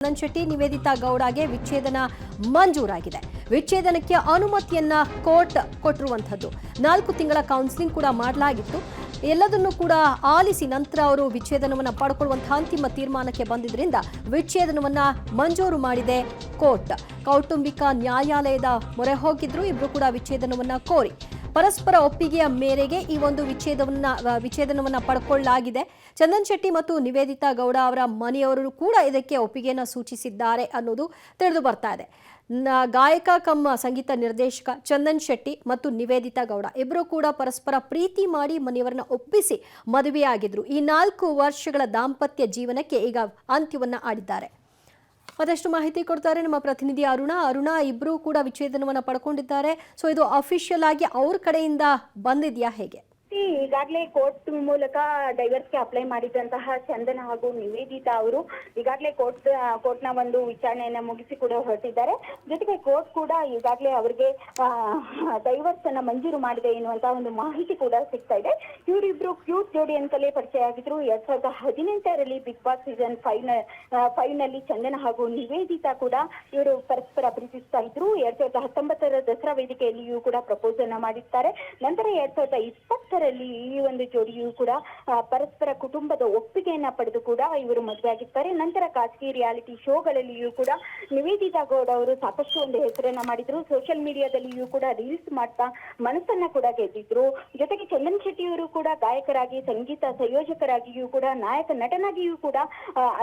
ಚಂದನ್ ಶೆಟ್ಟಿ ನಿವೇದಿತಾ ಗೌಡಗೆ ವಿಚ್ಛೇದನ ಮಂಜೂರಾಗಿದೆ. ವಿಚ್ಛೇದನಕ್ಕೆ ಅನುಮತಿಯನ್ನ ಕೋರ್ಟ್ ಕೊಟ್ಟಿರುವಂತದ್ದು. 4 ತಿಂಗಳ ಕೌನ್ಸಿಲಿಂಗ್ ಕೂಡ ಮಾಡಲಾಗಿತ್ತು. ಎಲ್ಲದನ್ನು ಕೂಡ ಆಲಿಸಿ ನಂತರ ಅವರು ವಿಚ್ಛೇದನವನ್ನು ಪಡ್ಕೊಳ್ಳುವಂತಹ ಅಂತಿಮ ತೀರ್ಮಾನಕ್ಕೆ ಬಂದಿದ್ದರಿಂದ ವಿಚ್ಛೇದನವನ್ನ ಮಂಜೂರು ಮಾಡಿದೆ ಕೋರ್ಟ್. ಕೌಟುಂಬಿಕ ನ್ಯಾಯಾಲಯದ ಮೊರೆ ಹೋಗಿದ್ರು ಇಬ್ರು ಕೂಡ ವಿಚ್ಛೇದನವನ್ನ ಕೋರಿ. ಪರಸ್ಪರ ಒಪ್ಪಿಗೆಯ ಮೇರೆಗೆ ಈ ಒಂದು ವಿಚ್ಛೇದನವನ್ನ ಪಡ್ಕೊಳ್ಳಲಾಗಿದೆ. ಚಂದನ್ ಶೆಟ್ಟಿ ಮತ್ತು ನಿವೇದಿತಾ ಗೌಡ ಅವರ ಮನೆಯವರು ಕೂಡ ಇದಕ್ಕೆ ಒಪ್ಪಿಗೆಯನ್ನು ಸೂಚಿಸಿದ್ದಾರೆ ಅನ್ನೋದು ತಿಳಿದು ಬರ್ತಾ ಇದೆ. ಗಾಯಕ ಕಮ್ ಸಂಗೀತ ನಿರ್ದೇಶಕ ಚಂದನ್ ಶೆಟ್ಟಿ ಮತ್ತು ನಿವೇದಿತಾ ಗೌಡ ಇಬ್ಬರು ಕೂಡ ಪರಸ್ಪರ ಪ್ರೀತಿ ಮಾಡಿ ಮನೆಯವರನ್ನ ಒಪ್ಪಿಸಿ ಮದುವೆಯಾಗಿದ್ರು. ಈ 4 ವರ್ಷಗಳ ದಾಂಪತ್ಯ ಜೀವನಕ್ಕೆ ಈಗ ಅಂತ್ಯವನ್ನ ಆಡಿದ್ದಾರೆ. ಮತ್ತಷ್ಟು ಮಾಹಿತಿ ಕೊಡ್ತಾರೆ ನಮ್ಮ ಪ್ರತಿನಿಧಿ ಅರುಣ. ಇಬ್ರು ಕೂಡ ವಿಚ್ಛೇದನವನ್ನ ಪಡ್ಕೊಂಡಿದ್ದಾರೆ. ಸೊ ಇದು ಅಫಿಷಿಯಲ್ ಆಗಿ ಅವ್ರ ಕಡೆಯಿಂದ ಬಂದಿದ್ಯಾ ಹೇಗೆ? ಈಗಾಗಲೇ ಕೋರ್ಟ್ ಮೂಲಕ ಡೈವರ್ಸ್ಗೆ ಅಪ್ಲೈ ಮಾಡಿದಂತಹ ಚಂದನ್ ಹಾಗೂ ನಿವೇದಿತಾ ಅವರು ಈಗಾಗಲೇ ಕೋರ್ಟ್ನ ಒಂದು ವಿಚಾರಣೆಯನ್ನ ಮುಗಿಸಿ ಕೂಡ ಹೊರಟಿದ್ದಾರೆ. ಜೊತೆಗೆ ಕೋರ್ಟ್ ಕೂಡ ಈಗಾಗಲೇ ಅವರಿಗೆ ಡೈವರ್ಸ್ ಅನ್ನ ಮಂಜೂರು ಮಾಡಿದೆ ಎನ್ನುವಂತಹ ಒಂದು ಮಾಹಿತಿ ಕೂಡ ಸಿಗ್ತಾ ಇದೆ. ಇವರಿಬ್ರು ಕ್ಯೂಟ್ ಜೋಡಿ ಅಂತಲೇ ಪರಿಚಯ ಆಗಿದ್ರು. 2018ರಲ್ಲಿ ಬಿಗ್ ಬಾಸ್ ಸೀಸನ್ 5 ನಲ್ಲಿ ಚಂದನ್ ಹಾಗೂ ನಿವೇದಿತಾ ಕೂಡ ಇವರು ಪರಸ್ಪರ ಪ್ರೀತಿಸ್ತಾ ಇದ್ರು. 2019ರ ದಸರಾ ವೇದಿಕೆಯಲ್ಲಿಯೂ ಕೂಡ ಪ್ರಪೋಸ್ ಅನ್ನ ಮಾಡಿರ್ತಾರೆ. ನಂತರ 2020ರಲ್ಲಿ ಈ ಒಂದು ಜೋಡಿಯು ಕೂಡ ಪರಸ್ಪರ ಕುಟುಂಬದ ಒಪ್ಪಿಗೆಯನ್ನ ಪಡೆದು ಕೂಡ ಇವರು ಮದುವೆ ಆಗಿರ್ತಾರೆ. ನಂತರ ಖಾಸಗಿ ರಿಯಾಲಿಟಿ ಶೋಗಳಲ್ಲಿಯೂ ಕೂಡ ನಿವೇದಿತಾ ಗೌಡ ಅವರು ಸಾಕಷ್ಟು ಒಂದು ಹೆಸರನ್ನ ಮಾಡಿದ್ರು. ಸೋಷಿಯಲ್ ಮೀಡಿಯಾದಲ್ಲಿಯೂ ಕೂಡ ರೀಲ್ಸ್ ಮಾಡ್ತಾ ಮನಸ್ಸನ್ನ ಕೂಡ ಗೆದ್ದಿದ್ರು. ಜೊತೆಗೆ ಚಂದನ್ ಶೆಟ್ಟಿಯವರು ಕೂಡ ಗಾಯಕರಾಗಿ, ಸಂಗೀತ ಸಂಯೋಜಕರಾಗಿಯೂ ಕೂಡ, ನಾಯಕ ನಟನಾಗಿಯೂ ಕೂಡ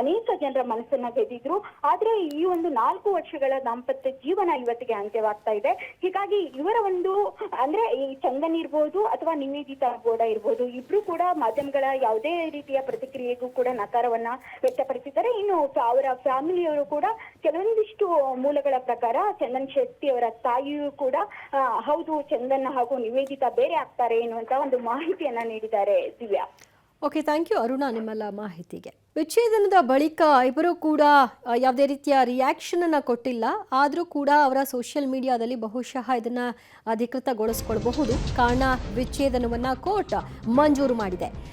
ಅನೇಕ ಜನರ ಮನಸ್ಸನ್ನ ಗೆದ್ದಿದ್ರು. ಆದ್ರೆ ಈ ಒಂದು 4 ವರ್ಷಗಳ ದಾಂಪತ್ಯ ಜೀವನ ಇವತ್ತಿಗೆ ಅಂತ್ಯವಾಗ್ತಾ ಇದೆ. ಹೀಗಾಗಿ ಇವರ ಒಂದು ಅಂದ್ರೆ ಈ ಚಂದನ್ ಇರ್ಬೋದು ಅಥವಾ ನಿವೇದಿತಾ ಗೌಡ ಇರ್ಬೋದು, ಇಬ್ರು ಕೂಡ ಮಾಧ್ಯಮಗಳ ಯಾವುದೇ ರೀತಿಯ ಪ್ರತಿಕ್ರಿಯೆಗೂ ಕೂಡ ನಕಾರವನ್ನ ವ್ಯಕ್ತಪಡಿಸಿದ್ದಾರೆ. ಇನ್ನು ಅವರ ಫ್ಯಾಮಿಲಿಯವರು ಕೂಡ ಕೆಲವೊಂದಿಷ್ಟು ಮೂಲಗಳ ಪ್ರಕಾರ ಚಂದನ್ ಶೆಟ್ಟಿ ಅವರ ತಾಯಿಯೂ ಕೂಡ ಹೌದು ಚಂದನ್ ಹಾಗೂ ನಿವೇದಿತಾ ಬೇರೆ ಆಗ್ತಾರೆ ಎನ್ನುವಂತ ಒಂದು ಮಾಹಿತಿಯನ್ನ ನೀಡಿದ್ದಾರೆ. Divya. Okay, thank you Aruna ನಿಮ್ಮೆಲ್ಲ ಮಾಹಿತಿಗೆ. ವಿಚ್ಛೇದನದ ಬಳಿಕ ಇಬ್ಬರು ಕೂಡ ಯಾವುದೇ ರೀತಿಯ ರಿಯಾಕ್ಷನ್ ಅನ್ನ ಕೊಟ್ಟಿಲ್ಲ. ಆದರೂ ಕೂಡ ಅವರ ಸೋಷಿಯಲ್ ಮೀಡಿಯಾದಲ್ಲಿ ಬಹುಶಃ ಇದನ್ನ ಅಧಿಕೃತಗೊಳಿಸಿಕೊಳ್ಳಬಹುದು. ಕಾರಣ ವಿಚ್ಛೇದನವನ್ನ ಕೋರ್ಟ್ ಮಂಜೂರು ಮಾಡಿದೆ.